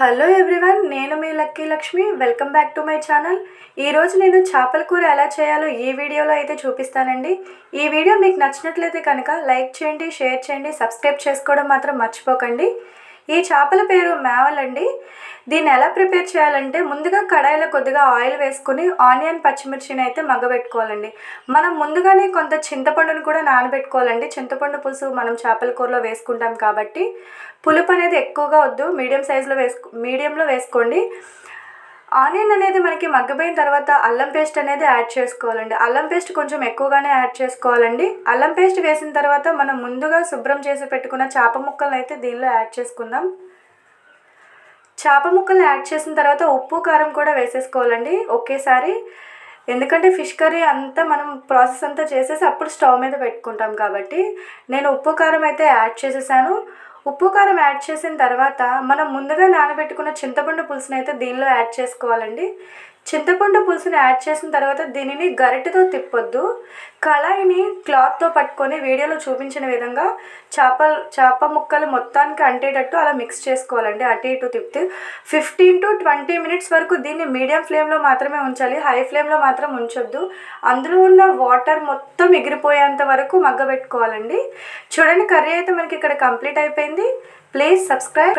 Hello everyone, నేను మీ lucky Lakshmi. Welcome back to my channel. ఈరోజు నేను చేపల కూర ఎలా చేయాలో ఈ వీడియోలో అయితే చూపిస్తానండి. ఈ వీడియో మీకు నచ్చినట్లయితే కనుక లైక్ చేయండి, షేర్ చేయండి, సబ్స్క్రైబ్ చేసుకోవడం మాత్రం మర్చిపోకండి. ఈ చేపల పేరు మేవల్ అండి. దీన్ని ఎలా ప్రిపేర్ చేయాలంటే ముందుగా కడాయిలో కొద్దిగా ఆయిల్ వేసుకుని ఆనియన్ పచ్చిమిర్చిని అయితే మగ్గబెట్టుకోవాలండి. మనం ముందుగానే కొంత చింతపండుని కూడా నానబెట్టుకోవాలండి. చింతపండు పులుసు మనం చేపల కూరలో వేసుకుంటాం కాబట్టి పులుపు అనేది ఎక్కువగా వద్దు, మీడియంలో వేసుకోండి. ఆనియన్ అనేది మనకి మగ్గపోయిన తర్వాత అల్లం పేస్ట్ అనేది యాడ్ చేసుకోవాలండి. అల్లం పేస్ట్ కొంచెం ఎక్కువగానే యాడ్ చేసుకోవాలండి. అల్లం పేస్ట్ వేసిన తర్వాత మనం ముందుగా శుభ్రం చేసి పెట్టుకున్న చేప ముక్కలను అయితే దీనిలో యాడ్ చేసుకుందాం. చేప ముక్కల్ని యాడ్ చేసిన తర్వాత ఉప్పు కారం కూడా వేసేసుకోవాలండి ఒకేసారి. ఎందుకంటే ఫిష్ కర్రీ అంతా మనం ప్రాసెస్ అంతా చేసేసి అప్పుడు స్టవ్ మీద పెట్టుకుంటాం కాబట్టి నేను ఉప్పు కారం అయితే యాడ్ చేసేసాను. ఉప్పు కారం యాడ్ చేసిన తర్వాత మనం ముందుగా నానబెట్టుకున్న చింతపండు పులుసుని అయితే దీనిలో యాడ్ చేసుకోవాలండి. చింతపండు పులుసుని యాడ్ చేసిన తర్వాత దీనిని గరిటెతో తిప్పొద్దు, కళాయిని క్లాత్తో పట్టుకొని వీడియోలో చూపించిన విధంగా చేప ముక్కలు మొత్తానికి అంటేటట్టు అలా మిక్స్ చేసుకోవాలండి. అటు ఇటు తిప్పి 15 to 20 minutes వరకు దీన్ని మీడియం ఫ్లేమ్లో మాత్రమే ఉంచాలి. హై ఫ్లేమ్లో మాత్రం ఉంచొద్దు. అందులో ఉన్న వాటర్ మొత్తం ఎగిరిపోయేంత వరకు మగ్గబెట్టుకోవాలండి. చూడండి, కర్రీ అయితే మనకి ఇక్కడ కంప్లీట్ అయిపోయింది. Please subscribe.